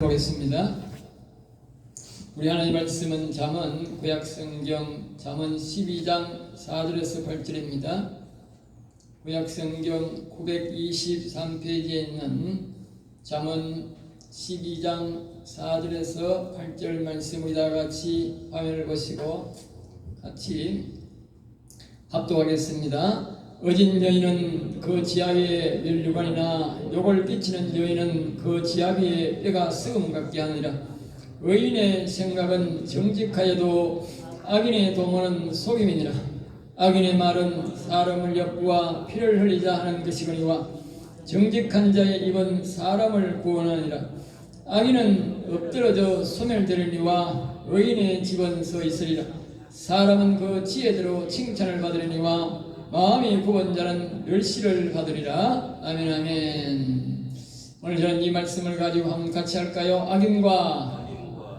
보겠습니다. 우리 하나님 말씀은 잠언 구약성경 잠언 12장 4절에서 8절입니다. 구약성경 923페이지에 있는 잠언 12장 4절에서 8절 말씀 우리 다 같이 화면을 보시고 같이 합독하겠습니다. 어진 여인은 그 지하에 멸류관이나 욕을 끼치는 여인은 그 지하 위에 뼈가 썩음 같게 하느니라. 의인의 생각은 정직하여도 악인의 도모는 속임이니라. 악인의 말은 사람을 엿보아 피를 흘리자 하는 것이거니와 정직한 자의 입은 사람을 구원하니라. 악인은 엎드러져 소멸되려니와 의인의 집은 서 있으리라. 사람은 그 지혜대로 칭찬을 받으려니와 마음이 굽은 자는 멸시를 받으리라. 아멘 아멘. 오늘 저는 이 말씀을 가지고 한번 같이 할까요? 악인과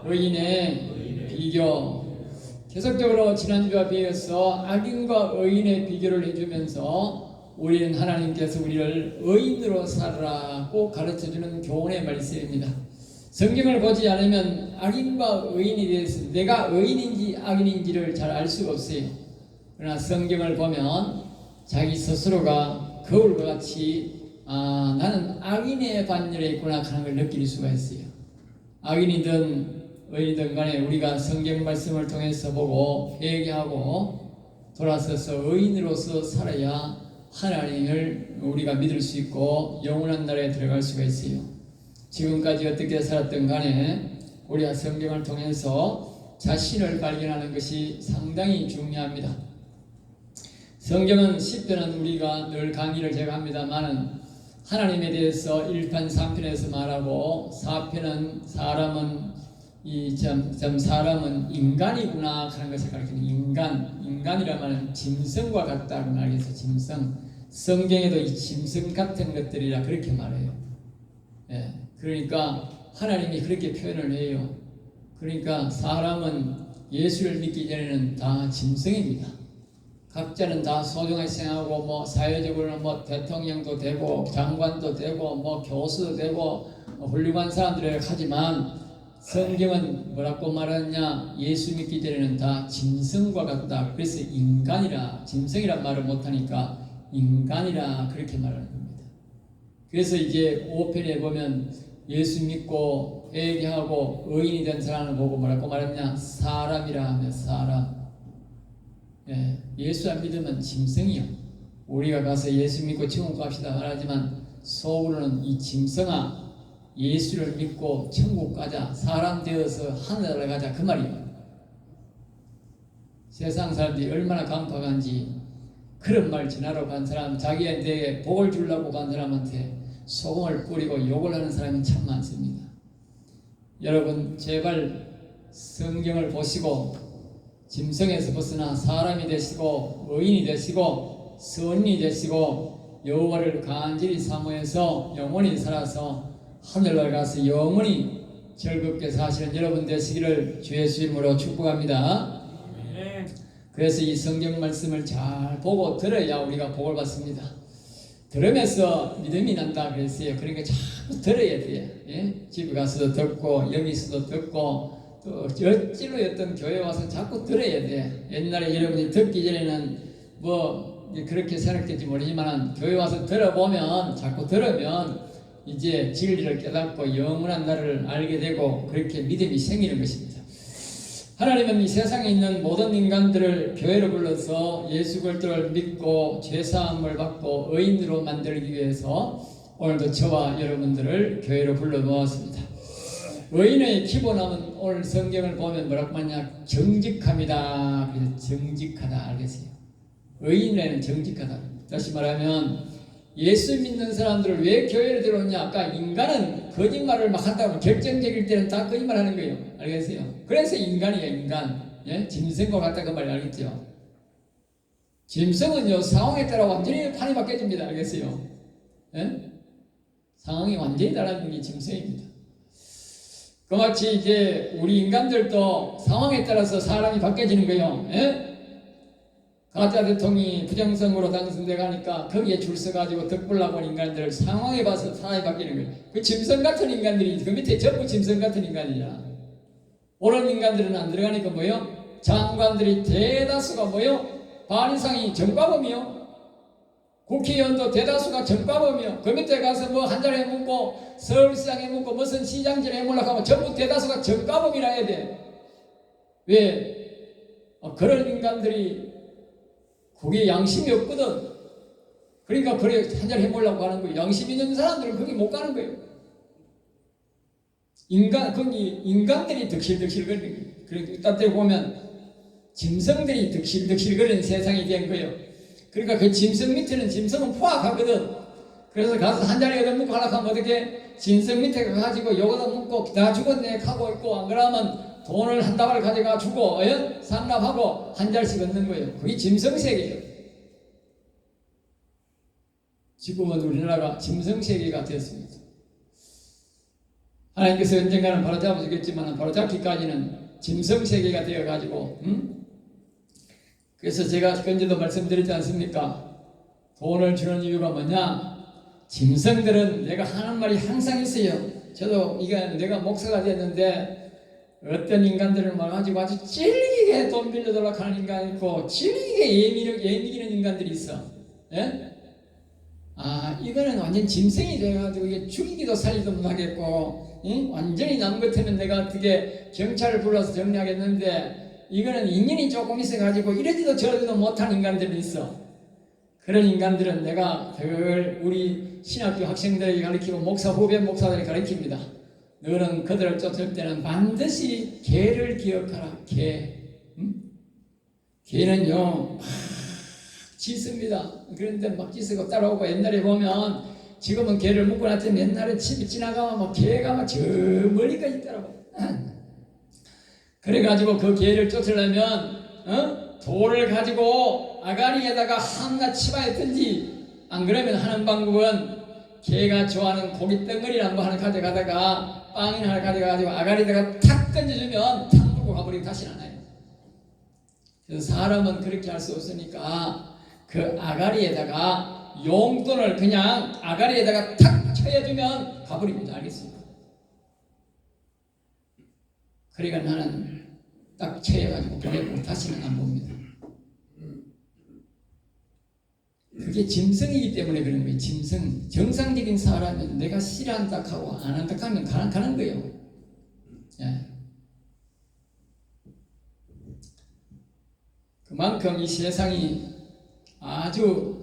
의인의 비교. 계속적으로 지난주와 비해서 악인과 의인의 비교를 해주면서 우리는 하나님께서 우리를 의인으로 살아라고 가르쳐주는 교훈의 말씀입니다. 성경을 보지 않으면 악인과 의인에 대해서 내가 의인인지 악인인지를 잘 알 수가 없어요. 그러나 성경을 보면 자기 스스로가 거울과 같이 나는 악인의 반열에 있구나 하는 걸 느낄 수가 있어요. 악인이든 의인이든 간에 우리가 성경 말씀을 통해서 보고 회개하고 돌아서서 의인으로서 살아야 하나님을 우리가 믿을 수 있고 영원한 나라에 들어갈 수가 있어요. 지금까지 어떻게 살았든 간에 우리가 성경을 통해서 자신을 발견하는 것이 상당히 중요합니다. 성경은 10편은 우리가 늘 강의를 제가 합니다만은 하나님에 대해서 1편 3편에서 말하고 4편은 사람은 사람은 인간이구나 하는 것을 가르치는 인간이란 말은 짐승과 같다고 말해서 짐승. 성경에도 이 짐승 같은 것들이라 그렇게 말해요. 예, 그러니까 하나님이 그렇게 표현을 해요. 그러니까 사람은 예수를 믿기 전에는 다 짐승입니다. 각자는 다 소중하게 생각하고 사회적으로는 대통령도 되고 장관도 되고 교수도 되고 훌륭한 사람들이라고 하지만 성경은 뭐라고 말하느냐? 예수 믿기 전에는 다 짐승과 같다. 그래서 인간이라, 짐승이란 말을 못하니까 인간이라 그렇게 말하는 겁니다. 그래서 이제 5편에 보면 예수 믿고 회개하고 의인이 된 사람을 보고 뭐라고 말했냐? 사람이라 하며 사람. 예수 안 믿으면 짐승이요. 우리가 가서 예수 믿고 천국 갑시다 말하지만 속으로는 이 짐승아, 예수를 믿고 천국 가자, 사람 되어서 하늘나라 가자 그 말이에요. 세상 사람들이 얼마나 강팍한지 그런 말 전하러 간 사람, 자기한테 복을 주려고 간 사람한테 소금을 뿌리고 욕을 하는 사람이 참 많습니다. 여러분 제발 성경을 보시고 짐승에서 벗어나 사람이 되시고 의인이 되시고 선인이 되시고 여호와를 간절히 사모해서 영원히 살아서 하늘나라 가서 영원히 즐겁게 사시는 여러분 되시기를 주 예수 이름으로 축복합니다. 그래서 이 성경 말씀을 잘 보고 들어야 우리가 복을 받습니다. 들으면서 믿음이 난다 그랬어요. 그러니까 자꾸 들어야 돼요. 집에 가서도 듣고 여기서도 듣고 또 어찌로였던 교회 와서 자꾸 들어야 돼. 옛날에 여러분이 듣기 전에는 그렇게 생각될지 모르지만 교회 와서 들어보면 자꾸 들으면 이제 진리를 깨닫고 영원한 나라를 알게 되고 그렇게 믿음이 생기는 것입니다. 하나님은 이 세상에 있는 모든 인간들을 교회로 불러서 예수 그리스도를 믿고 죄사함을 받고 의인으로 만들기 위해서 오늘도 저와 여러분들을 교회로 불러 모았습니다. 의인의 기본함은 오늘 성경을 보면 뭐라고 하냐? 정직합니다. 그래서 정직하다 알겠어요? 의인에는 정직하다. 다시 말하면 예수 믿는 사람들을 왜 교회로 들어오냐? 아까 인간은 거짓말을 막 한다고 결정적일 때는 다 거짓말하는 거예요. 알겠어요? 그래서 인간이에요. 인간. 짐승과 같다 그 말 알겠죠? 짐승은요 상황에 따라 완전히 판이 바뀌어집니다. 알겠어요? 상황이 완전히 달라지는 게 짐승입니다. 그같이 이제 우리 인간들도 상황에 따라서 사람이 바뀌어지는 거예요. 가짜 대통령이 부정선거로 당선돼 가니까 거기에 줄 서가지고 덕불나고 온 인간들 상황에 봐서 사람이 바뀌는 거예요. 그 짐승 같은 인간들이 그 밑에 전부 짐승 같은 인간이야. 옳은 인간들은 안 들어가니까 뭐요? 장관들이 대다수가 뭐요? 반 이상이 정과범이요. 국회의원도 대다수가 정과범이요. 그 밑에 가서 뭐 한 자리에 묻고 서울시장에 묻고 무슨 시장전에 몰락하면 전부 대다수가 정과범이라 해야 돼. 왜? 그런 인간들이 그게 양심이 없거든. 그러니까 그래 한 자리 해보려고 하는 거예요. 양심 있는 사람들은 거기 못 가는 거예요. 거기 인간들이 득실득실 거리는 거예요. 그러니까 딴데 보면 짐승들이 득실득실 거리는 세상이 된 거예요. 그러니까 그 짐승 밑에는 짐승은 포악하거든. 그래서 가서 한 자리에 얻어먹고 하려고 하면 어떻게 짐승 밑에 가가지고 요거도 먹고 다 죽었네 하고 있고 안 그러면 돈을 한 다발 가져가 주고 상납하고 한 자리씩 얻는 거예요. 그게 짐승세계예요. 지금은 우리나라가 짐승세계가 되었습니다. 하나님께서 언젠가는 바로잡아주겠지만 바로잡기까지는 짐승세계가 되어가지고 그래서 제가 그전에도 말씀드리지 않습니까? 돈을 주는 이유가 뭐냐? 짐승들은 내가 하는 말이 항상 있어요. 저도 이게 내가 목사가 됐는데 어떤 인간들을 말가지고 아주 찔리게 돈 빌려달라고 하는 인간이 있고 찔리게 예민이는 인간들이 있어. 예? 이거는 완전 짐승이 돼가지고 이게 죽이기도 살리도 못하겠고 완전히 남 같으면 내가 어떻게 경찰을 불러서 정리하겠는데 이거는 인연이 조금 있어가지고 이러지도 저러지도 못한 인간들이 있어. 그런 인간들은 내가 늘 우리 신학교 학생들에게 가르치고 후배 목사들에게 가르칩니다. 너는 그들을 쫓을 때는 반드시 개를 기억하라. 개. 개는요 막 짖습니다. 그런데 막 짖고 따라오고 옛날에 보면 지금은 개를 묶고 났더니 옛날에 집이 지나가면 막 개가 막 저 멀리까지 따라오고 그래가지고 그 개를 쫓으려면 돌을 가지고 아가리에다가 한나 치마에 던지 안 그러면 하는 방법은 개가 좋아하는 고기 덩어리를 뭐 하나 가져가다가 빵이나 하나 가져가가지고 아가리에다가 탁 던져주면 탁 물고 가버리고 다시는 안 와요. 그래서 사람은 그렇게 할 수 없으니까 그 아가리에다가 용돈을 그냥 아가리에다가 탁 쳐야주면 가버립니다. 알겠습니까? 그러니까 나는 딱 쳐야가지고 보내고 다시는 안 봅니다. 그게 짐승이기 때문에 그런 거예요. 짐승. 정상적인 사람은 내가 싫어한다 하고 안 한다 하면 가는 거예요. 예. 그만큼 이 세상이 아주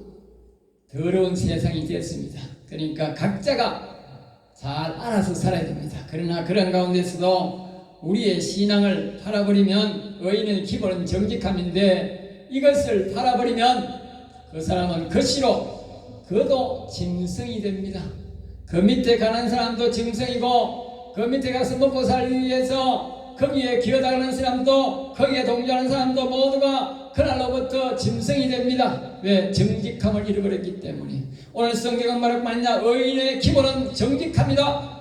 더러운 세상이 되었습니다. 그러니까 각자가 잘 알아서 살아야 됩니다. 그러나 그런 가운데서도 우리의 신앙을 팔아버리면 의인의 기본은 정직함인데 이것을 팔아버리면 그 사람은 거시로 그도 짐승이 됩니다. 그 밑에 가는 사람도 짐승이고 그 밑에 가서 먹고 살기 위해서 거기에 기어다니는 사람도 거기에 동조하는 사람도 모두가 그날로부터 짐승이 됩니다. 왜? 정직함을 잃어버렸기 때문에. 오늘 성경은 말할 말이냐 의인의 기본은 정직함이다.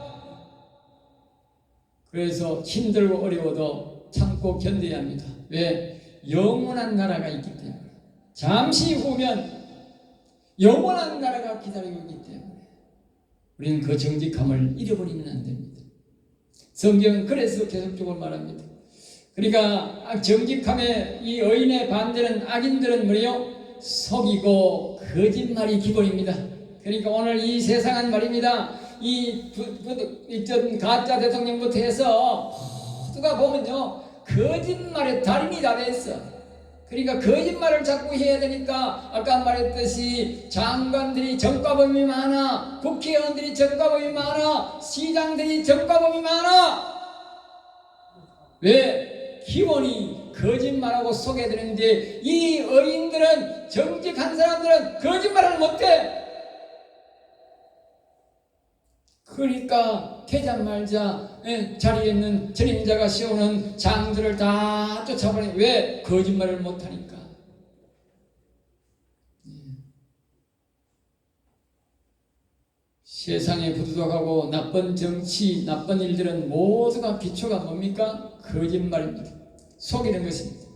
그래서 힘들고 어려워도 참고 견뎌야 합니다. 왜? 영원한 나라가 있기 때문에. 잠시 후면 영원한 나라가 기다리고 있기 때문에 우리는 그 정직함을 잃어버리면 안 됩니다. 성경은 그래서 계속적으로 말합니다. 그러니까 정직함의 이 의인의 반대는 악인들은 뭐예요? 속이고 거짓말이 기본입니다. 그러니까 오늘 이 세상은 말입니다. 이 가짜 대통령부터 해서 모두가 보면요 거짓말의 달인이 다 됐어. 그러니까 거짓말을 자꾸 해야 되니까 아까 말했듯이 장관들이 정과범이 많아, 국회의원들이 정과범이 많아, 시장들이 정과범이 많아. 왜? 기본이 거짓말하고 속여야 되는데 이 의인들은 정직한 사람들은 거짓말을 못해. 그러니까 되자 말자 자리에 있는 전임자가 세우는 장들을 다 쫓아버리니 왜? 거짓말을 못하니까. 세상에 부도덕하고 나쁜 정치, 나쁜 일들은 모두가 기초가 뭡니까? 거짓말입니다. 속이는 것입니다.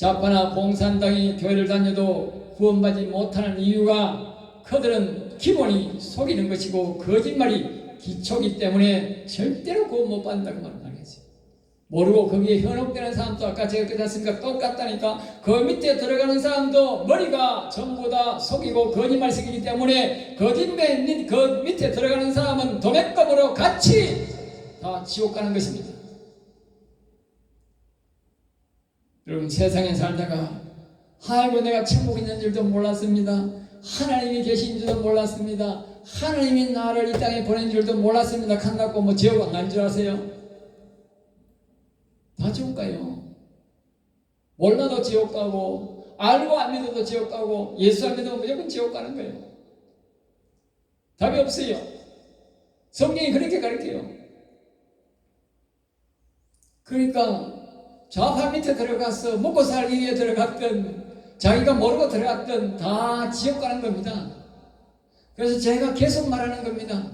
좌파나 공산당이 교회를 다녀도 구원받지 못하는 이유가 그들은 기본이 속이는 것이고 거짓말이 기초기 때문에 절대로 구원 못 받는다고 말하겠어요. 모르고 거기에 현혹되는 사람도 아까 제가 그랬습니까? 똑같다니까. 그 밑에 들어가는 사람도 머리가 전부 다 속이고 거짓말 속이기 때문에 거짓말 그 밑에 들어가는 사람은 도매금으로 같이 다 지옥 가는 것입니다. 여러분, 세상에 살다가 아이고 내가 천국 있는 줄도 몰랐습니다. 하나님이 계신 줄도 몰랐습니다. 하나님이 나를 이 땅에 보낸 줄도 몰랐습니다. 간다고 뭐 지옥 안 간 줄 아세요? 다 지옥 가요. 몰라도 지옥 가고 알고 안 믿어도 지옥 가고 예수 안 믿으면 무조건 지옥 가는 거예요. 답이 없어요. 성경이 그렇게 가르쳐요. 그러니까 좌파 밑에 들어가서 먹고 살기 위해 들어갔던, 자기가 모르고 들어갔던 다 지옥 가는 겁니다. 그래서 제가 계속 말하는 겁니다.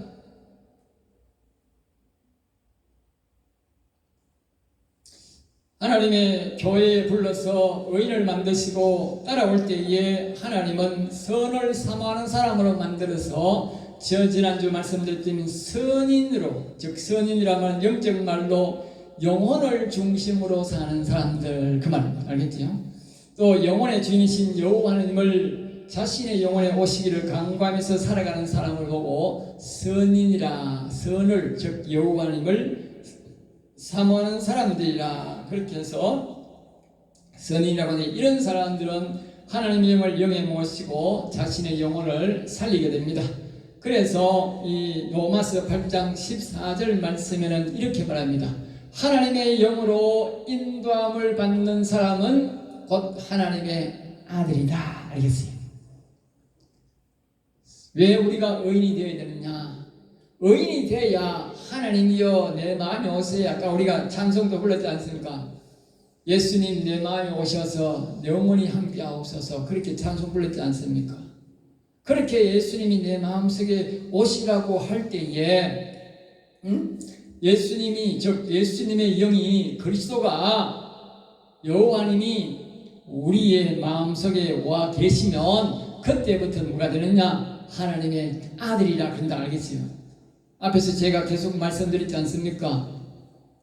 하나님의 교회에 불러서 의인을 만드시고 따라올 때에 하나님은 선을 사모하는 사람으로 만들어서 지난주 말씀드렸던 선인으로, 즉 선인이라면 영적 말로 영혼을 중심으로 사는 사람들, 그 말입니다. 알겠죠? 또 영혼의 주인이신 여호와 하나님을 자신의 영혼에 오시기를 간구하면서 살아가는 사람을 보고 선인이라, 선을, 즉 여호와 하나님을 사모하는 사람들이라, 그렇게 해서 선인이라고 하는 이런 사람들은 하나님의 영을 영에 모시고 자신의 영혼을 살리게 됩니다. 그래서 이 로마서 8장 14절 말씀에는 이렇게 말합니다. 하나님의 영으로 인도함을 받는 사람은 곧 하나님의 아들이다. 알겠어요? 왜 우리가 의인이 되어야 되느냐? 의인이 되어야 하나님이여 내 마음에 오세요. 아까 우리가 찬송도 불렀지 않습니까? 예수님 내 마음에 오셔서 영원히 함께하옵소서, 그렇게 찬송 불렀지 않습니까? 그렇게 예수님이 내 마음속에 오시라고 할 때에 예수님이, 즉 예수님의 영이, 그리스도가, 여호와님이 우리의 마음속에 와 계시면 그때부터 누가 되느냐? 하나님의 아들이라 그런다. 알겠어요? 앞에서 제가 계속 말씀드렸지 않습니까?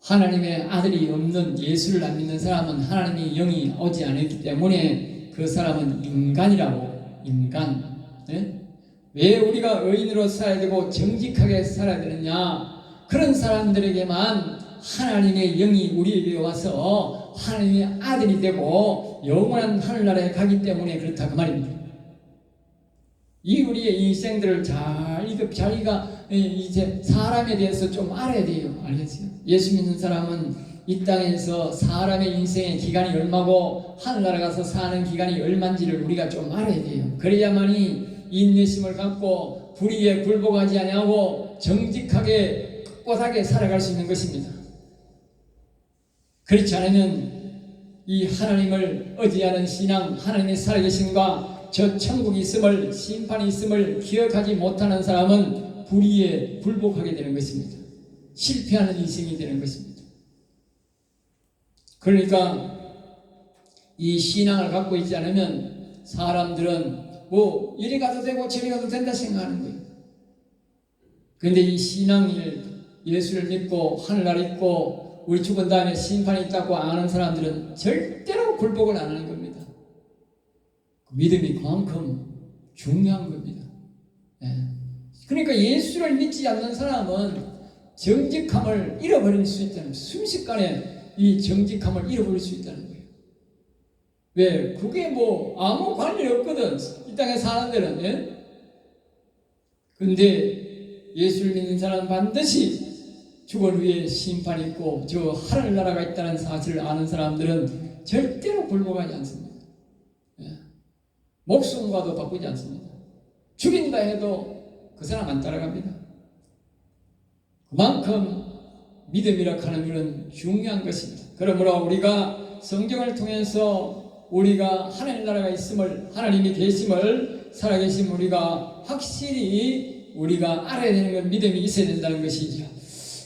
하나님의 아들이 없는, 예수를 안 믿는 사람은 하나님의 영이 오지 않았기 때문에 그 사람은 인간이라고. 인간. 네? 왜 우리가 의인으로 살아야 되고 정직하게 살아야 되느냐? 그런 사람들에게만 하나님의 영이 우리에게 와서 하나님의 아들이 되고 영원한 하늘나라에 가기 때문에 그렇다, 그 말입니다. 이 우리의 인생들을 자기가 이제 사람에 대해서 좀 알아야 돼요. 알겠어요? 예수 믿는 사람은 이 땅에서 사람의 인생의 기간이 얼마고 하늘나라 가서 사는 기간이 얼마인지를 우리가 좀 알아야 돼요. 그래야만이 인내심을 갖고 불의에 굴복하지 아니하고 정직하게 꿋꿋하게 살아갈 수 있는 것입니다. 그렇지 않으면 이 하나님을 의지하는 신앙, 하나님의 살아계심과 저 천국이 있음을, 심판이 있음을 기억하지 못하는 사람은 불의에 굴복하게 되는 것입니다. 실패하는 인생이 되는 것입니다. 그러니까 이 신앙을 갖고 있지 않으면 사람들은 뭐 이리 가도 되고 저리 가도 된다 생각하는 거예요. 그런데 이 신앙을, 예수를 믿고 하늘나라 있고 우리 죽은 다음에 심판이 있다고 아는 사람들은 절대로 굴복을 안 하는 겁니다. 믿음이 그만큼 중요한 겁니다. 그러니까 예수를 믿지 않는 사람은 정직함을 잃어버릴 수 있다는 거예요. 순식간에 이 정직함을 잃어버릴 수 있다는 거예요. 왜? 그게 뭐 아무 관련이 없거든, 이 땅에 사는 데는. 근데 예수를 믿는 사람은 반드시 죽은 후에 심판이 있고 저 하늘나라가 있다는 사실을 아는 사람들은 절대로 굴복하지 않습니다. 목숨과도 바꾸지 않습니다. 죽인다 해도 그 사람 안 따라갑니다. 그만큼 믿음이라 하는 것은 중요한 것입니다. 그러므로 우리가 성경을 통해서 우리가 하나님 나라가 있음을, 하나님이 계심을, 살아계심 우리가 확실히 우리가 알아야 되는 건 믿음이 있어야 된다는 것이죠.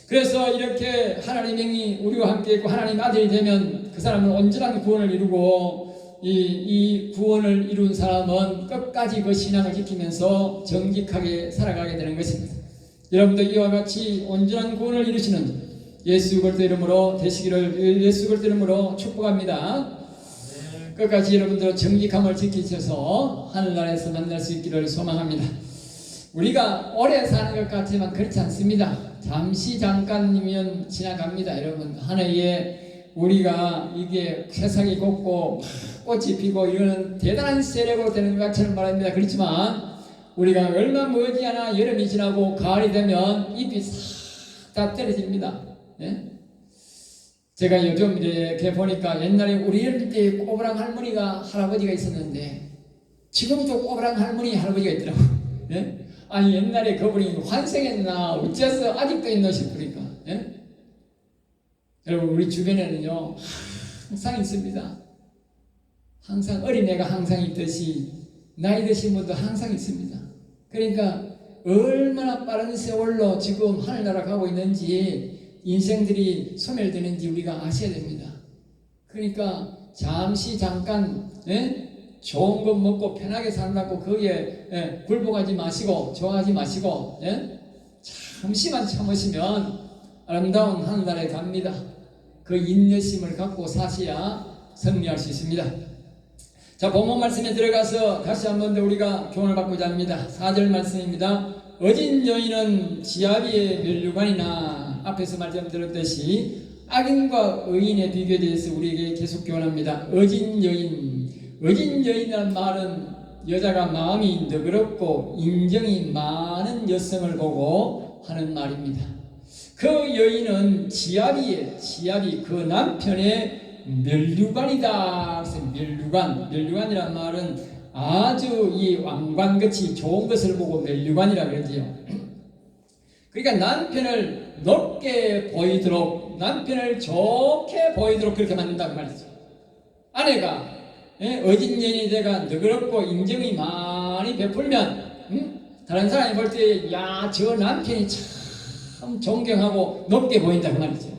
그래서 이렇게 하나님이 우리와 함께 있고 하나님 아들이 되면 그 사람은 온전한 구원을 이루고 이 구원을 이룬 사람은 끝까지 그 신앙을 지키면서 정직하게 살아가게 되는 것입니다. 여러분도 이와 같이 온전한 구원을 이루시는 예수 그리스도 이름으로 되시기를 예수 그리스도 이름으로 축복합니다. 끝까지 여러분들 정직함을 지키셔서 하늘나라에서 만날 수 있기를 소망합니다. 우리가 오래 사는 것 같지만 그렇지 않습니다. 잠시 잠깐이면 지나갑니다. 여러분, 한 해에 우리가 이게 세상이 곱고 꽃이 피고 이거는 대단한 세력으로 되는 것 같처럼 말합니다. 그렇지만 우리가 얼마 머지않아 여름이 지나고 가을이 되면 잎이 싹 다 떨어집니다. 예? 제가 요즘 이렇게 보니까 옛날에 우리 어릴 때 꼬부랑 할머니가 할아버지가 있었는데 지금도 꼬부랑 할머니 할아버지가 있더라고요. 예? 아니 옛날에 그분이 환생했나 어째서 아직도 있나 싶으니까. 예? 여러분 우리 주변에는요 항상 있습니다. 항상 어린애가 항상 있듯이 나이 드신 분도 항상 있습니다. 그러니까 얼마나 빠른 세월로 지금 하늘나라 가고 있는지 인생들이 소멸되는지 우리가 아셔야 됩니다. 그러니까 잠시 잠깐 좋은 것 먹고 편하게 산다고 거기에 굴복하지 마시고 좋아하지 마시고 잠시만 참으시면 아름다운 하늘나라에 갑니다. 그 인내심을 갖고 사셔야 승리할 수 있습니다. 자, 본문 말씀에 들어가서 다시 한 번 더 우리가 교훈을 받고자 합니다. 4절 말씀입니다. 어진 여인은 지아비의 면류관이나 앞에서 말씀드렸듯이 악인과 의인의 비교에 대해서 우리에게 계속 교훈합니다. 어진 여인이라는 말은 여자가 마음이 너그럽고 인정이 많은 여성을 보고 하는 말입니다. 그 여인은 지압이 그 남편의 면류관이다. 그래서 면류관이라는 말은 아주 이 왕관같이 좋은 것을 보고 면류관이라 그러지요. 그러니까 남편을 높게 보이도록, 남편을 좋게 보이도록 그렇게 만든다고 말이죠. 아내가 어진 여인이 돼가 너그럽고 인정이 많이 베풀면 다른 사람이 볼 때 야, 저 남편이 참 존경하고 높게 보인다고 말이죠.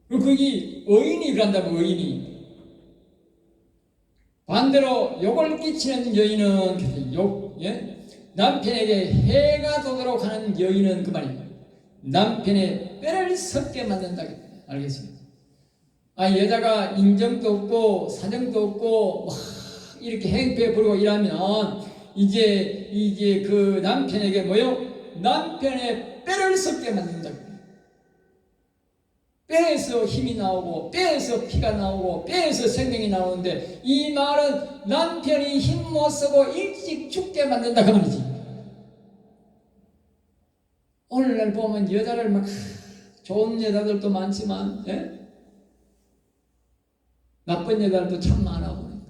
그게 의인이 그런다고. 의인이 반대로 욕을 끼치는 여인은 남편에게 해가 되도록 하는 여인은 그 말입니다. 남편의 뼈를 썩게 만든다. 알겠습니다. 여자가 인정도 없고 사정도 없고 막 이렇게 행패 부리고 이러면 이제 그 남편에게 남편의 뼈를 썩게 만든다. 뼈에서 힘이 나오고 뼈에서 피가 나오고 뼈에서 생명이 나오는데 이 말은 남편이 힘 못 쓰고 일찍 죽게 만든다 그 말이지. 오늘날 보면 여자를 막 좋은 여자들도 많지만 나쁜 여자들도 참 많아 보니까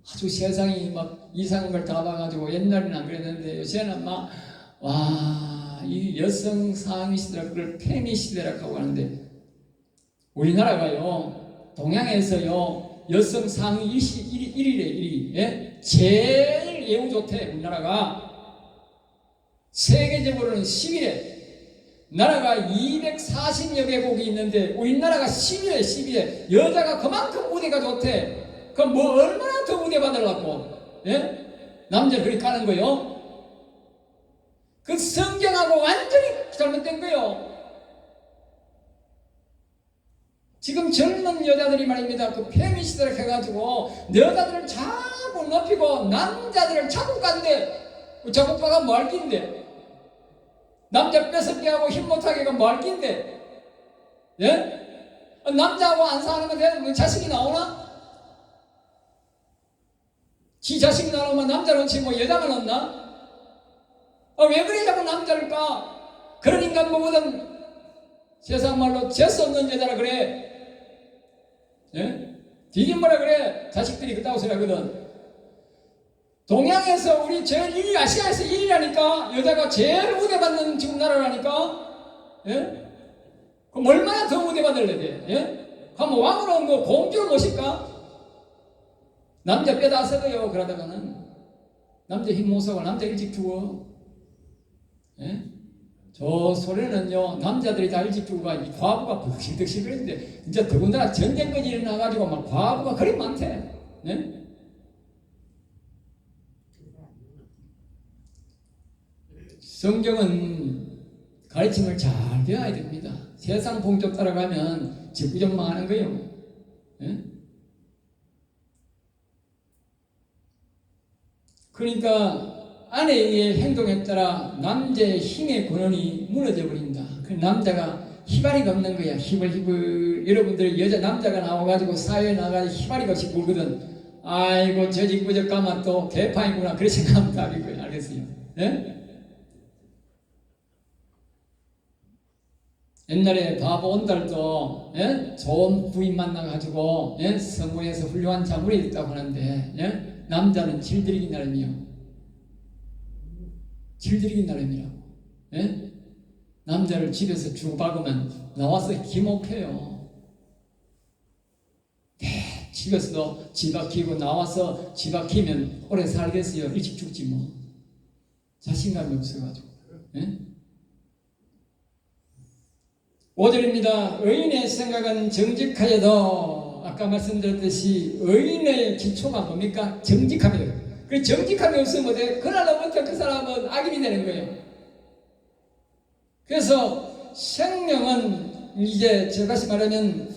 아주 세상이 막 이상한 걸 다 봐가지고 옛날에는 안 그랬는데 요새는 막 이 여성 상위 시대라 그걸 페미 시대라고 하고 하는데 우리나라가요 동양에서요 여성 상위 1위래. 제일 예우 좋대. 우리나라가 세계적으로는 10위래. 나라가 240여 개국이 있는데 우리나라가 10위래. 여자가 그만큼 우대가 좋대. 그럼 뭐 얼마나 더 우대 받으려고 남자를 그렇게 까는 거요? 그 성경하고 완전히 잘못된 거요. 지금 젊은 여자들이 말입니다. 그 페미니스트를 해가지고 여자들을 자꾸 높이고 남자들을 자꾸 깐대. 자꾸 까가 뭐 할 낀데? 남자 뺏어게 하고 힘 못하게 하고 뭐 할 낀데? 남자하고 안 사는 건 자식이 나오나? 지 자식이 나오면 남자를 놓지 뭐 여자만 넣나? 왜 그래 자꾸 남자를 까? 그런 인간 보거든 세상 말로 재수 없는 여자라 그래. 되게 뭐라 그래. 자식들이 그따구 소리 하거든. 동양에서 우리 제일 1위, 아시아에서 1위라니까. 여자가 제일 우대받는 지금 나라라니까. 그럼 얼마나 더 우대받을래 돼? 그럼 왕으로 뭐 공주를 모실까? 남자 빼다 썩어요. 그러다가는 남자 힘 못 쓰고 남자 일찍 죽어. 저 소련은요, 남자들이 다 일찍 죽고 과부가 득실득실 그랬는데, 이제 더군다나 전쟁까지 일어나가지고 막 과부가 그리 많대. 네? 성경은 가르침을 잘 배워야 됩니다. 세상 풍조 따라가면 직구적 망하는 거예요. 네? 그러니까 아내의 행동에 따라 남자의 힘의 근원이 무너져 버린다. 그 남자가 희발이가 없는 거야. 힘을 여러분들 여자 남자가 나와가지고 사회에 나가서 희발이가 없이 굴거든. 아이고 저 직구적 가면 또 개판이구나 그렇게 생각하면 답이고요. 알겠어요? 네? 옛날에 바보 온달도 좋은 부인 만나가지고 성공해서 훌륭한 자물이 됐다고 하는데 남자는 질들이기 나름이요. 질들이기 나름이라고. 남자를 집에서 주고박으면 나와서 기목해요. 집에서도 집박히고 나와서 집박히면 오래 살겠어요. 일찍 죽지 뭐. 자신감이 없어가지고. 5절입니다. 의인의 생각은 정직하여도 아까 말씀드렸듯이 의인의 기초가 뭡니까? 정직함이에요. 그 정직함이 없으면 어때? 그날로부터 그 사람은 악인이 되는 거예요. 그래서 생명은 이제 저같이 말하면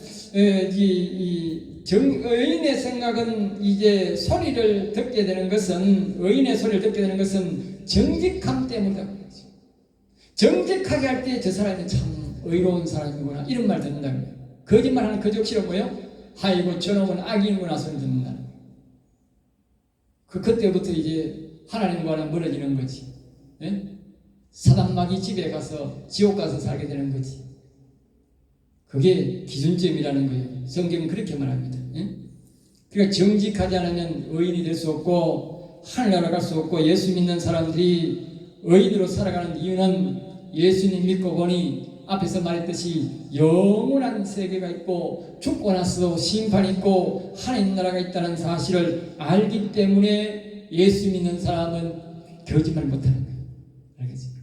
의인의 생각은 이제 소리를 듣게 되는 것은 의인의 소리를 듣게 되는 것은 정직함 때문이다. 정직하게 할 때 저 사람이 참 의로운 사람이구나 이런 말 듣는다는 거예요. 거짓말하는 거짓이로 뭐예요? 아이고 저놈은 악인이구나 소리 듣는다는 거예요. 그때부터 이제 하나님과는 멀어지는 거지. 사단마귀 집에 가서 지옥 가서 살게 되는 거지. 그게 기준점이라는 거예요. 성경은 그렇게 말합니다. 그러니까 정직하지 않으면 의인이 될 수 없고 하늘나라 갈 수 없고 예수 믿는 사람들이 의인으로 살아가는 이유는 예수님 믿고 보니 앞에서 말했듯이 영원한 세계가 있고 죽고 나서도 심판이 있고 하나님 나라가 있다는 사실을 알기 때문에 예수 믿는 사람은 거짓말 못하는 거예요. 알겠습니까?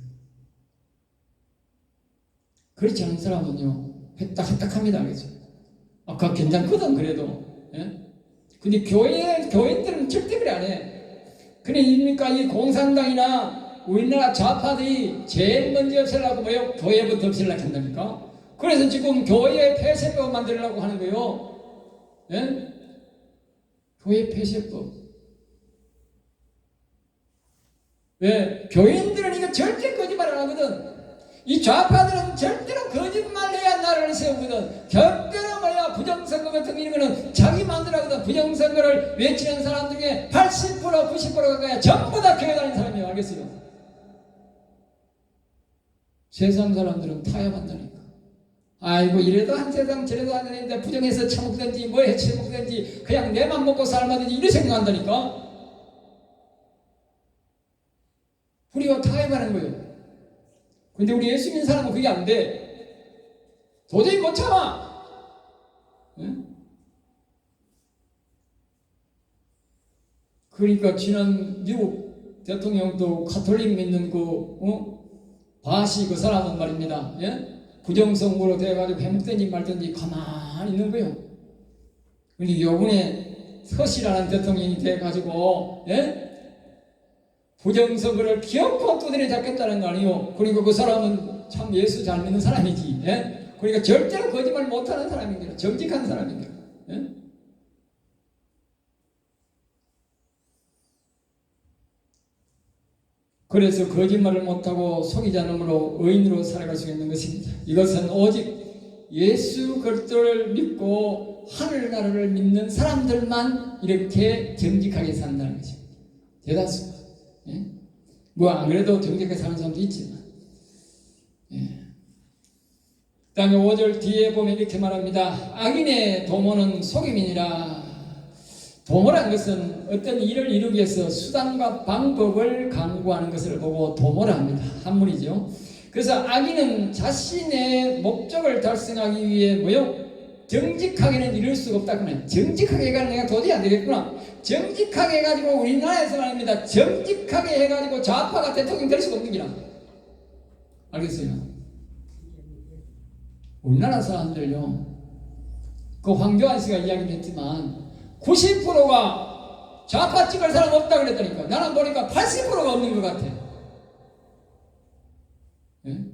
그렇지 않은 사람은요 해딱해딱합니다. 알겠죠? 아까 괜찮거든 그래도. 근데 교인들은 절대 그래 안 해. 그러니까 이 공산당이나 우리나라 좌파들이 제일 먼저 없애려고 뭐요? 교회부터 없애려고 한다니까. 그래서 지금 교회 폐쇄법 만들려고 하는 거예요. 교회 폐쇄법. 왜? 교인들은 이거 절대 거짓말 안 하거든. 이 좌파들은 절대로 거짓말해야 나라를 세우거든. 절대로 뭐야 부정선거 같은 이런 거는 자기 마음대로 하거든. 부정선거를 외치는 사람 중에 80% 90%가 그냥 전부 다 교회 다니는 사람이에요. 알겠어요? 세상 사람들은 타협한다니까. 아이고 이래도 한 세상 저래도 안 되는데 부정해서 처먹든지 뭐 해쳐먹든지 그냥 내만 먹고 살마든지 이렇게 생각한다니까. 우리가 타협하는 거예요. 근데 우리 예수 믿는 사람은 그게 안 돼. 도저히 못 참아. 그러니까 지난 미국 대통령도 가톨릭 믿는 바시 그 사람은 말입니다. 부정선거로 돼가지고 해먹든지 말든지 가만히 있는 거예요. 근데 요번에 서시라는 대통령이 돼가지고 부정선거를 기어코 두드려 잡겠다는 거 아니에요. 그리고 그 사람은 참 예수 잘 믿는 사람이지. 그러니까 절대로 거짓말 못하는 사람입니다. 정직한 사람입니다. 그래서 거짓말을 못하고 속이지 않으므로 의인으로 살아갈 수 있는 것입니다. 이것은 오직 예수 그리스도를 믿고 하늘나라를 믿는 사람들만 이렇게 정직하게 산다는 것입니다. 대다수. 뭐 안 그래도 정직하게 사는 사람도 있지만. 그 다음에 5절 뒤에 보면 이렇게 말합니다. 악인의 도모는 속임이니라. 도모라는 것은 어떤 일을 이루기 위해서 수단과 방법을 강구하는 것을 보고 도모라 합니다. 한문이죠. 그래서 악인은 자신의 목적을 달성하기 위해 뭐요? 정직하게는 이룰 수가 없다. 그러면 정직하게 해가지고 내가 도저히 안 되겠구나. 정직하게 해가지고 우리나라에서 말입니다. 정직하게 해가지고 좌파가 대통령 될 수가 없는 기라. 알겠어요? 우리나라 사람들요, 그 황교안 씨가 이야기를 했지만 90%가 좌파 찍을 사람 없다 그랬다니까. 나는 보니까 80%가 없는 것 같아. 예?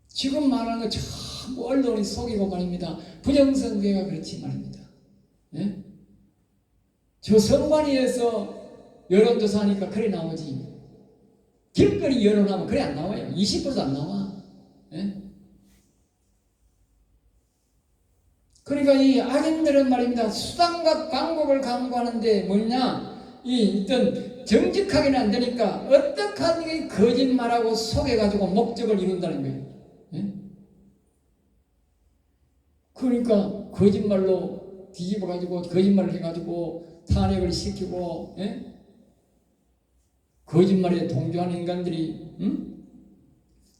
지금 말하는 거 전부 언론이 속이고 말입니다. 부정선거가 그렇지 말입니다. 예? 저 선관위에서 여론조사하니까 그래 나오지. 길거리 여론하면 그래 안 나와요. 20%도 안 나와. 예? 그러니까 이 악인들은 말입니다. 수단과 방법을 강구하는데 뭐냐? 이 어떤 정직하게는 안 되니까 어떻게 하는 거짓말하고 속여가지고 목적을 이룬다는 거예요. 예? 그러니까 거짓말로 뒤집어가지고 거짓말을 해가지고 탄핵을 시키고, 예? 거짓말에 동조하는 인간들이,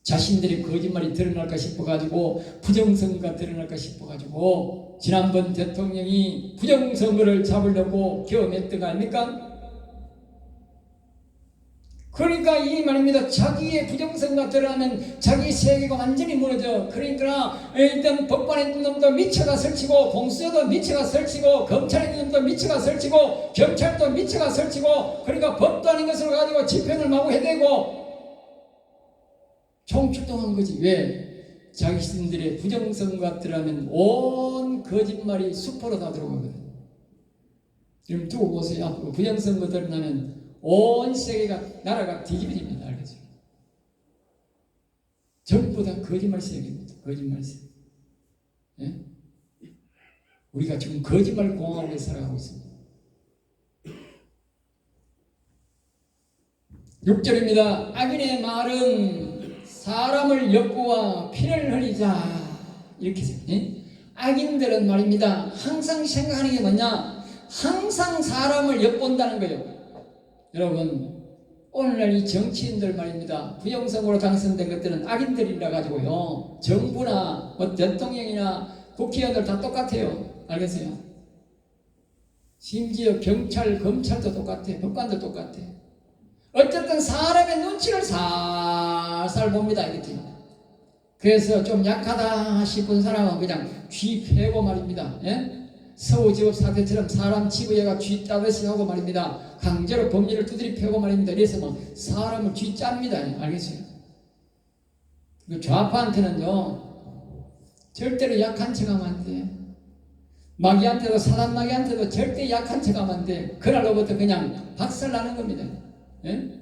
자신들의 거짓말이 드러날까 싶어가지고, 부정선거가 드러날까 싶어가지고, 지난번 대통령이 부정선거를 잡으려고 경험했던 거 아닙니까? 그러니까 이 말입니다. 자기의 부정선거가 드러나면 자기 세계가 완전히 무너져. 그러니까 일단 법관에 있는 놈도 미쳐가 설치고, 공수처도 미쳐가 설치고, 검찰에 있는 놈도 미쳐가 설치고, 경찰도 미쳐가 설치고, 그러니까 법도 아닌 것을 가지고 집행을 마구 해대고 총출동한 거지. 왜? 자기신들의 부정선거가 들어가면 온 거짓말이 수포로 다 들어가거든. 지금 두고 보세요. 앞으로 부정선거 드러나면 온 세계가, 나라가 뒤집어집니다. 알겠죠? 전부 다 거짓말 세계입니다. 거짓말 세계. 예? 우리가 지금 거짓말 공화국에 살아가고 있습니다. 6절입니다. 악인의 말은 사람을 엿보아 피를 흘리자. 이렇게 해서, 예? 악인들은 말입니다. 항상 생각하는 게 뭐냐? 항상 사람을 엿본다는 거예요. 여러분, 오늘날 이 정치인들 말입니다. 부정선거로 당선된 것들은 악인들이라 가지고요, 정부나 뭐 대통령이나 국회의원들 다 똑같아요. 알겠어요? 심지어 경찰, 검찰도 똑같아. 법관도 똑같아. 어쨌든 사람의 눈치를 살살 봅니다. 이렇게. 그래서 좀 약하다 싶은 사람은 그냥 쥐 패고 말입니다. 예? 서우지법 사태처럼 사람 치부해가 쥐 따듯이 하고 말입니다. 강제로 법률을 두드리 패고 말입니다. 그래서 뭐 사람을 쥐 짭니다. 알겠어요? 좌파한테는요, 절대로 약한 척하면 안 돼. 마귀한테도, 사단 마귀한테도 절대 약한 척하면 안 돼. 그날로부터 그냥 박살나는 겁니다. 예?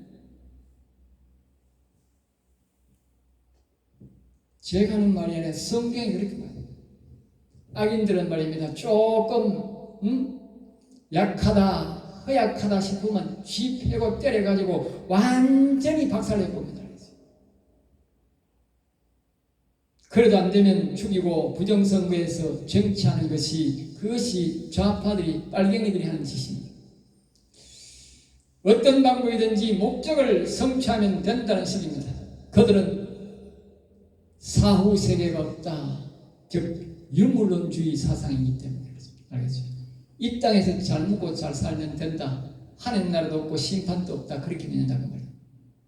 제가 하는 말이 아니라 성경이 그렇게 말해요. 악인들은 말입니다. 조금 약하다, 허약하다 싶으면 쥐 패고 때려가지고 완전히 박살내봅니다. 그래도 안 되면 죽이고 부정선거에서 정치하는 것이, 그것이 좌파들이, 빨갱이들이 하는 짓입니다. 어떤 방법이든지 목적을 성취하면 된다는 식입니다. 그들은 사후세계가 없다, 즉 유물론주의 사상이기 때문에 그렇습니다. 알겠죠? 이 땅에서 잘 먹고 잘 살면 된다, 하늘 나라도 없고 심판도 없다, 그렇게 믿는다는 말이에요.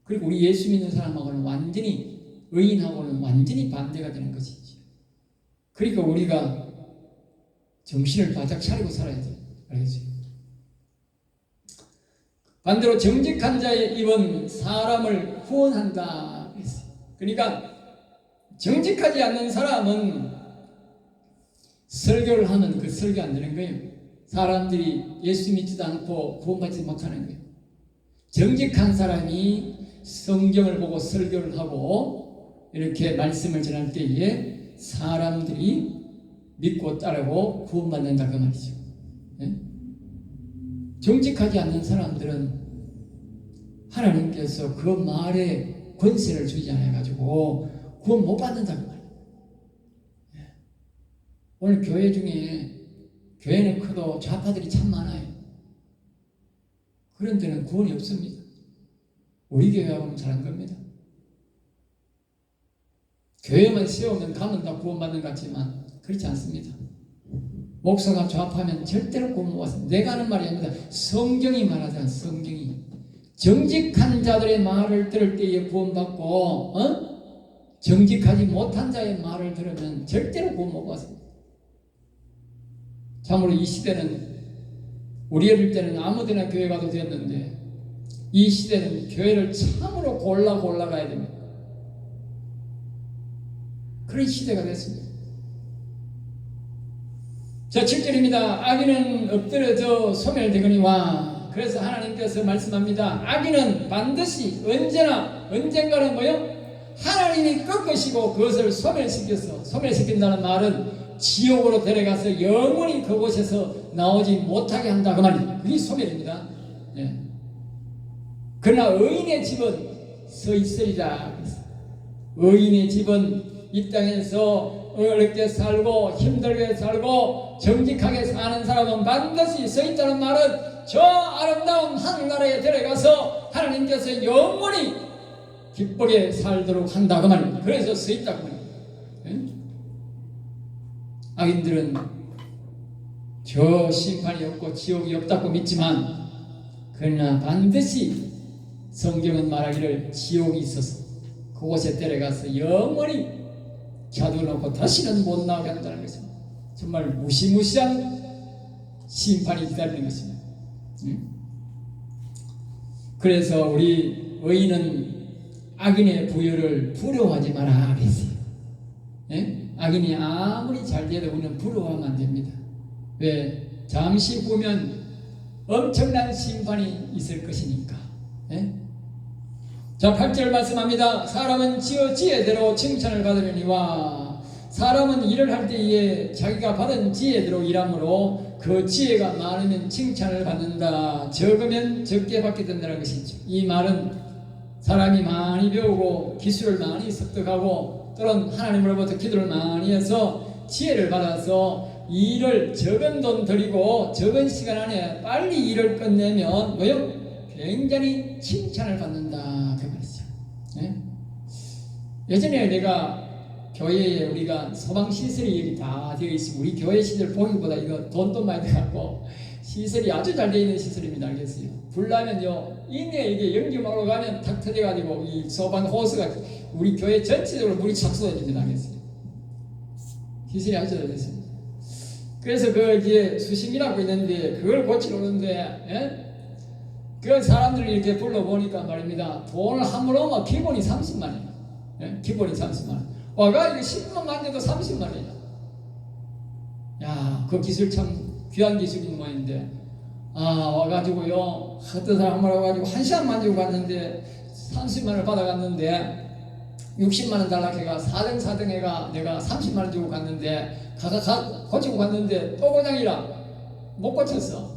그리고 우리 예수 믿는 사람하고는 완전히, 의인하고는 완전히 반대가 되는 것이지. 그러니까 우리가 정신을 바짝 차리고 살아야 돼요. 알겠죠? 반대로 정직한 자의 입은 사람을 후원한다. 그러니까 정직하지 않는 사람은 설교를 하면 그 설교 안 되는 거예요. 사람들이 예수 믿지도 않고 구원받지 못하는 거예요. 정직한 사람이 성경을 보고 설교를 하고 이렇게 말씀을 전할 때에 사람들이 믿고 따르고 구원받는다, 그 말이죠. 네? 정직하지 않는 사람들은 하나님께서 그 말에 권세를 주지 않아가지고 구원 못 받는다, 그 말이에요. 네. 오늘 교회 중에, 교회는 커도 좌파들이 참 많아요. 그런 데는 구원이 없습니다. 우리 교회하고는 잘한 겁니다. 교회만 세우면 가면 다 구원받는 것 같지만 그렇지 않습니다. 목사가 좌파면 절대로 구원 못 받습니다. 내가 하는 말이 아닙니다. 성경이 말하잖아. 성경이. 정직한 자들의 말을 들을 때에 구원받고 정직하지 못한 자의 말을 들으면 절대로 구원 못 받습니다. 참으로 이 시대는 우리 어릴 때는 아무데나 교회 가도 되었는데 이 시대는 교회를 참으로 골라 가야 됩니다. 그런 시대가 됐습니다. 자, 7절입니다. 악인은 엎드려져 소멸되거니와. 그래서 하나님께서 말씀합니다. 악인은 반드시 언젠가는 뭐요? 하나님이 꺾으시고 그것을 소멸시킨다는 말은 지옥으로 데려가서 영원히 그곳에서 나오지 못하게 한다 그 말이에요. 그게 소멸입니다. 예. 그러나 의인의 집은 서 있으리라. 의인의 집은 이 땅에서 어렵게 살고 힘들게 살고 정직하게 사는 사람은 반드시 서 있다는 말은 저 아름다운 하늘나라에 데려가서 하나님께서 영원히 기쁘게 살도록 한다 그 말입니다. 그래서 서 있다 그 말입니다. 예? 악인들은 저 심판이 없고 지옥이 없다고 믿지만 그러나 반드시 성경은 말하기를 지옥이 있어서 그곳에 데려가서 영원히 가둬놓고 다시는 못 나오게 한다는 것입니다. 정말 무시무시한 심판이 기다리는 것입니다. 그래서 우리 의인은 악인의 부여를 부러워하지 마라 그랬어요. 예? 악인이 아무리 잘 돼도 우리는 부러워하면 안 됩니다. 왜? 잠시 후면 엄청난 심판이 있을 것이니까. 예? 자, 8절 말씀합니다. 사람은 지혜대로 칭찬을 받으려니와 사람은 일을 할 때에 자기가 받은 지혜대로 일하므로 그 지혜가 많으면 칭찬을 받는다. 적으면 적게 받게 된다는 것이죠. 이 말은 사람이 많이 배우고 기술을 많이 습득하고 또는 하나님으로부터 기도를 많이 해서 지혜를 받아서 일을 적은 돈 들이고 적은 시간 안에 빨리 일을 끝내면 뭐요? 굉장히 칭찬을 받는다 그 말이죠. 예? 예전에 내가 교회에 우리가 소방 시설이 다 되어 있으면 우리 교회 시설 보기보다 이거 돈도 많이 들어갔고 시설이 아주 잘 되어 있는 시설입니다. 알겠어요? 불 나면요 이내 이게 연기막으로 가면 탁 터져가지고 이 소방 호스가 우리 교회 전체적으로 물이 착수해집니다. 알겠어요? 시설이 아주 잘 됐습니다. 그래서 그 이제 수심이라고 있는데 그걸 고치러 오는데 예? 그 사람들을 이렇게 불러보니까 말입니다. 돈을 함으로 막 기본이 30만이에요. 예? 기본이 30만. 와가 이거 10만 만져도 30만이에요. 야, 그 기술 참 귀한 기술인 모양인데 와가지고요 어떤 사람 한번 와가지고 1시간 만지고 갔는데 30만을 받아갔는데 60만원 달라고 해가 4등 해가 내가 30만원 주고 갔는데 고치고 갔는데 또 고장이라 못 고쳤어.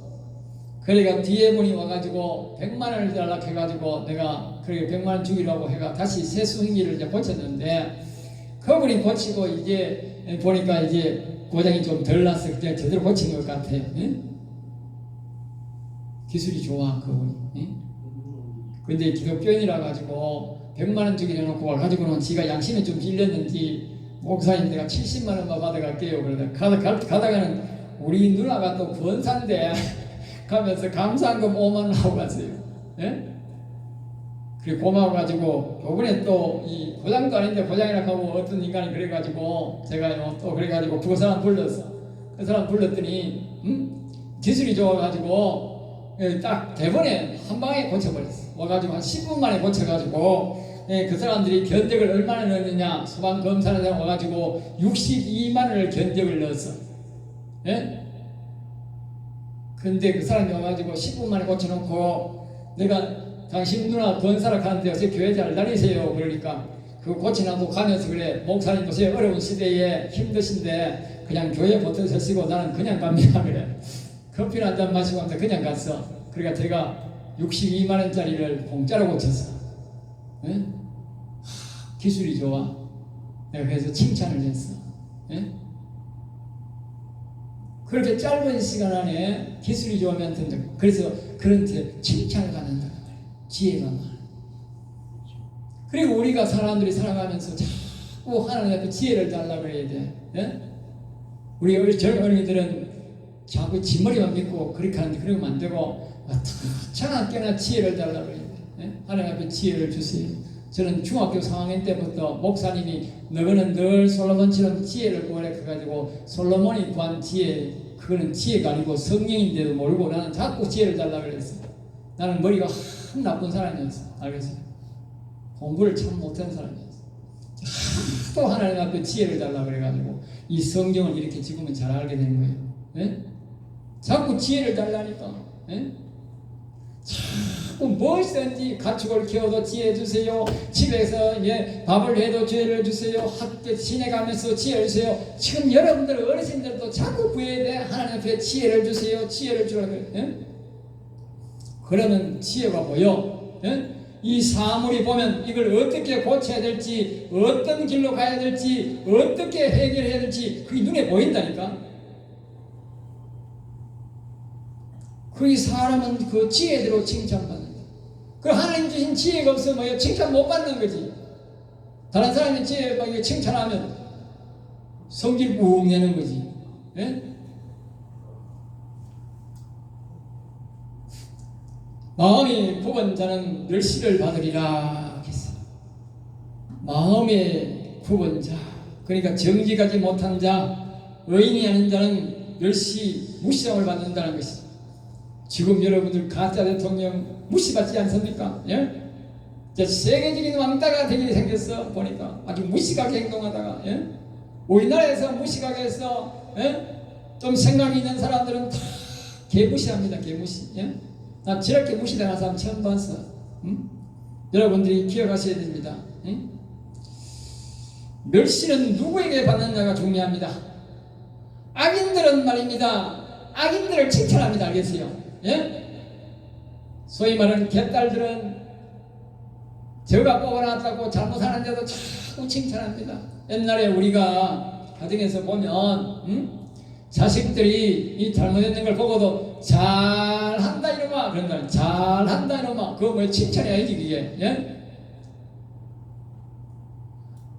그러니까 뒤에 분이 와가지고 100만원을 달라고 해가지고 내가 그렇게 100만원 주기라고 해가 다시 세수행기를 이제 고쳤는데 그분이 고치고 이제 보니까 이제 고장이 좀 덜 났을 때 제대로 고친 것 같아. 응? 기술이 좋아 그분이. 응? 근데 기독교인이라 가지고 100만원 주기로 해놓고 와가지고는 지가 양심에 좀 빌렸는지 목사님 내가 70만원만 받아갈게요. 그러다 가다가는 우리 누나가 또 권사인데 가면서 감사한금 5만원 하고 갔어요. 예? 그리고 고마워가지고 요번에 또 이 고장도 아닌데 고장이라고 하고 어떤 인간이 그래가지고 제가 또 그래가지고 그 사람 불렀어. 그 사람 불렀더니 기술이 좋아가지고 딱 대본에 한 방에 고쳐버렸어. 와가지고 한 10분 만에 고쳐가지고 그 사람들이 견적을 얼마나 넣었느냐 소방 검사는 사람 와가지고 62만원을 견적을 넣었어. 예? 근데 그 사람이 와가지고 10분 만에 고쳐놓고 내가 당신 누나 권사라 하는데 어제 교회 잘 다니세요. 그러니까 그 고치나고 가면서 그래 목사님 요새 어려운 시대에 힘드신데 그냥 교회 붙어서 쓰고 나는 그냥 갑니다. 그래 커피 한 잔 마시고 하면서 그냥 갔어. 그러니까 제가 62만원짜리를 공짜로 고쳤어. 예? 기술이 좋아. 내가 그래서 칭찬을 했어. 예? 그렇게 짧은 시간 안에 기술이 좋으면 된다. 그래서 그런데 칭찬을 받는다. 지혜가 많아. 그리고 우리가 사람들이 살아가면서 자꾸 하나님 앞에 지혜를 달라고 해야 돼. 예? 우리 어린이들은 자꾸 지머리만 믿고 그렇게 하는데 그러면 안 되고 차갑게나 지혜를 달라고 해야 돼. 하나님 앞에 지혜를 주세요. 저는 중학교 3학년 때부터 목사님이 너는 늘 솔로몬처럼 지혜를 구하라 해가지고 솔로몬이 구한 지혜, 그거는 지혜가 아니고 성령인데도 모르고 나는 자꾸 지혜를 달라고 그랬어요. 나는 머리가 한 나쁜 사람이었어. 알겠어요? 공부를 참 못한 사람이었어. 또 하나님 앞에 지혜를 달라고 그래가지고 이 성경을 이렇게 지금은 잘 알게 된 거예요. 예? 자꾸 지혜를 달라니까. 예? 자꾸 무엇이든지 가축을 키워도 지혜 주세요. 집에서 밥을 해도 지혜를 주세요. 학교 시내 가면서 지혜를 주세요. 지금 여러분들 어르신들도 자꾸 구해야 돼. 하나님 앞에 지혜를 주세요. 지혜를 주라고 그래요. 예? 그러면 지혜가 뭐요? 예? 이 사물이 보면 이걸 어떻게 고쳐야 될지, 어떤 길로 가야 될지, 어떻게 해결해야 될지 그게 눈에 보인다니까. 그 사람은 그 지혜대로 칭찬받는다. 그 하나님 주신 지혜가 없으면 뭐예요? 칭찬 못 받는 거지. 다른 사람이 지혜 막 칭찬하면 성질 꾹 내는 거지. 예? 마음이 굽은 자는 멸시를 받으리라 했어요. 마음의 굽은 자, 그러니까 정직하지 못한 자, 의인이 아닌 자는 멸시, 무시함을 받는다는 것이죠. 지금 여러분들 가짜 대통령 무시받지 않습니까? 예? 세계적인 왕따가 되게 생겼어. 보니까 아주 무식하게 행동하다가, 예? 우리나라에서 무식하게 해서, 예? 좀 생각이 있는 사람들은 다 개무시합니다. 개무시. 예? 나 저렇게 무시당한 사람 처음 봤어. 응? 여러분들이 기억하셔야 됩니다. 응? 멸시는 누구에게 받느냐가 중요합니다. 악인들은 말입니다. 악인들을 칭찬합니다. 알겠어요? 예? 소위 말하는 개딸들은 저가 뽑아놨다고 잘못하는데도 자꾸 칭찬합니다. 옛날에 우리가 가정에서 보면, 응? 자식들이 이 잘못했는 걸 보고도 잘한다 이놈아 그런다. 잘한다 이놈아. 그거 뭐 칭찬이 아니지 그게. 예?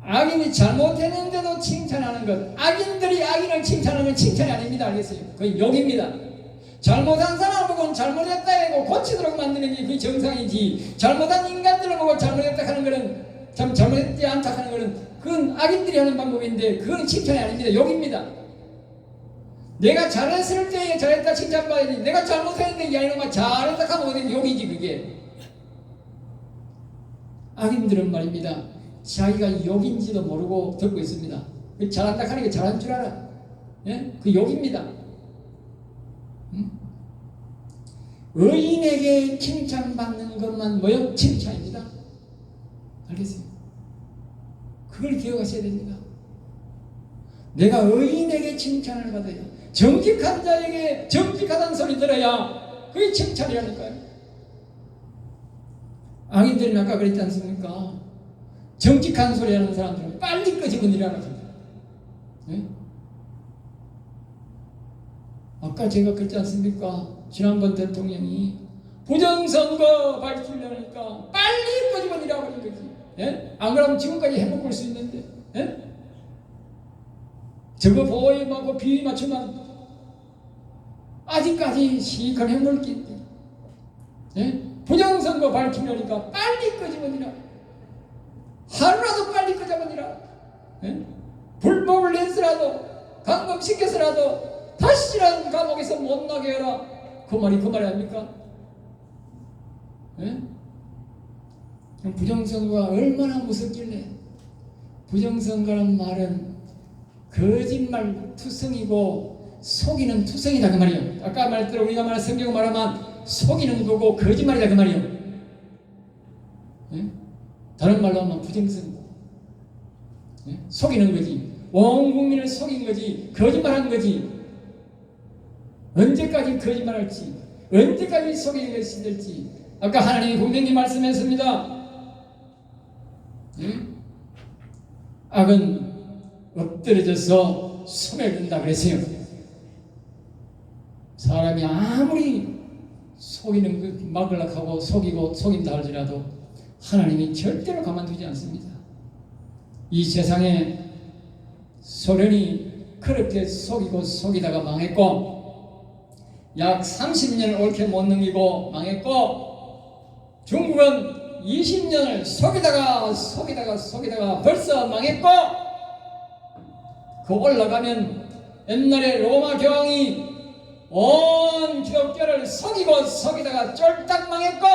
악인이 잘못했는데도 칭찬하는 것, 악인들이 악인을 칭찬하는 건 칭찬이 아닙니다. 알겠어요? 그건 욕입니다. 잘못한 사람을 보고 잘못했다 하고 고치도록 만드는 게 그게 정상이지, 잘못한 인간들을 보고 잘못했다 하는 거는, 참 잘못했지 않다 하는 거는 그건 악인들이 하는 방법인데 그건 칭찬이 아닙니다. 욕입니다. 내가 잘했을 때에 잘했다 칭찬받아야지, 내가 잘못했는데 이 아이놈아 잘했다 하면 어디 욕이지 그게. 악인들은 말입니다, 자기가 욕인지도 모르고 듣고 있습니다. 잘한다 하는 게 잘한 줄 알아. 예? 그 욕입니다. 응? 의인에게 칭찬받는 것만 뭐요? 칭찬입니다. 알겠어요? 그걸 기억하셔야 됩니다. 내가 의인에게 칭찬을 받아요. 정직한 자에게 정직하다는 소리 들어야 그게 칭찬이라니까요. 악인들은 아까 그랬지 않습니까? 정직한 소리 하는 사람들은 빨리 끄집어내라는 겁니다. 네? 아까 제가 그랬지 않습니까? 지난번 대통령이 부정선거 밝히려니까 빨리 끄집어내라고 하는 거지. 예? 안 그러면 지금까지 해먹을 수 있는데. 예? 저거 보호하고 비위 맞추면 아직까지 시익한 해먹을 게 있대. 예? 부정선거 밝히려니까 빨리 끄집어내라. 하루라도 빨리 끄집어내라. 예? 불법을 냈으라도 감금시켜서라도 다시는 감옥에서 못 나게 해라. 그 말이 아닙니까? 예? 부정선거가 얼마나 무섭길래. 부정선거란 말은 거짓말 투성이고 속이는 투성이다 그 말이에요. 아까 말했대로 우리가 말한 성경 말하면 속이는 거고 거짓말이다 그 말이에요. 예? 다른 말로 하면 부정선거. 예? 속이는 거지. 온 국민을 속인 거지. 거짓말한 거지. 언제까지 거짓말할지, 언제까지 속이는 것이 될지 아까 하나님이 분명히 말씀했습니다. 응? 악은 엎드려져서 손을 든다 그랬어요. 사람이 아무리 속이는 그 막으려고 하고 속이고 속인다 할지라도 하나님이 절대로 가만두지 않습니다. 이 세상에 소련이 그렇게 속이고 속이다가 망했고 약 30년을 옳게 못 넘기고 망했고 중국은 20년을 속이다가 벌써 망했고, 그 올라가면 옛날에 로마 교황이 온 기독교를 속이다가 쫄딱 망했고,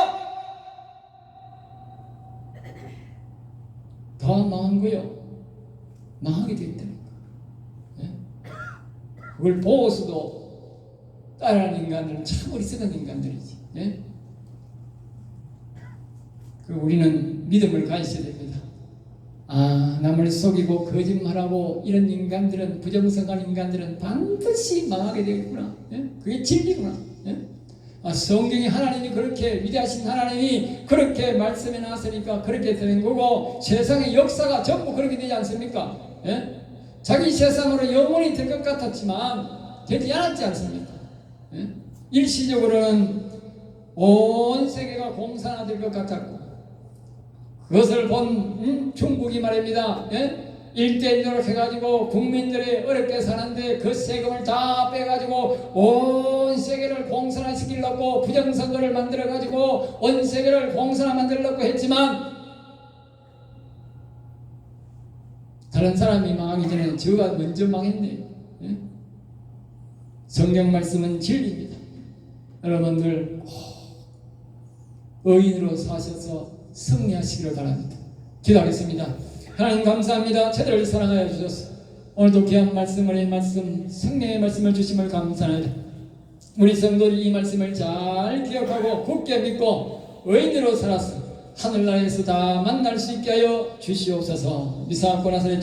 더 망한 거요. 망하게 됐다니까. 예? 그걸 보고서도 따라하는 인간들은 참 어리석은 인간들이지. 예? 우리는 믿음을 가지셔야 됩니다. 남을 속이고 거짓말하고 이런 인간들은, 부정선한 인간들은 반드시 망하게 되겠구나. 예? 그게 진리구나. 예? 성경이, 하나님이 그렇게, 위대하신 하나님이 그렇게 말씀해 놨으니까 그렇게 되는 거고, 세상의 역사가 전부 그렇게 되지 않습니까? 예? 자기 세상으로 영원히 될 것 같았지만 되지 않았지 않습니까? 예? 일시적으로는 온 세계가 공산화될 것 같았고, 그것을 본 중국이 말입니다. 예? 1대1로 해가지고 국민들이 어렵게 사는데 그 세금을 다 빼가지고 온 세계를 공산화시키려고 부정선거를 만들어가지고 온 세계를 공산화 만들려고 했지만, 다른 사람이 망하기 전에 저가 먼저 망했네. 예? 성경 말씀은 진리입니다. 여러분들 의인으로 사셔서 승리하시기를 바랍니다. 기도하겠습니다. 하나님 감사합니다. 저들을 사랑하여 주셔서 오늘도 귀한 말씀을, 이 말씀, 생명의 말씀을 주심을 감사합니다. 우리 성도들이 이 말씀을 잘 기억하고 굳게 믿고 의인으로 살아서 하늘나라에서 다 만날 수 있게 하여 주시옵소서. 미사학고 나사렛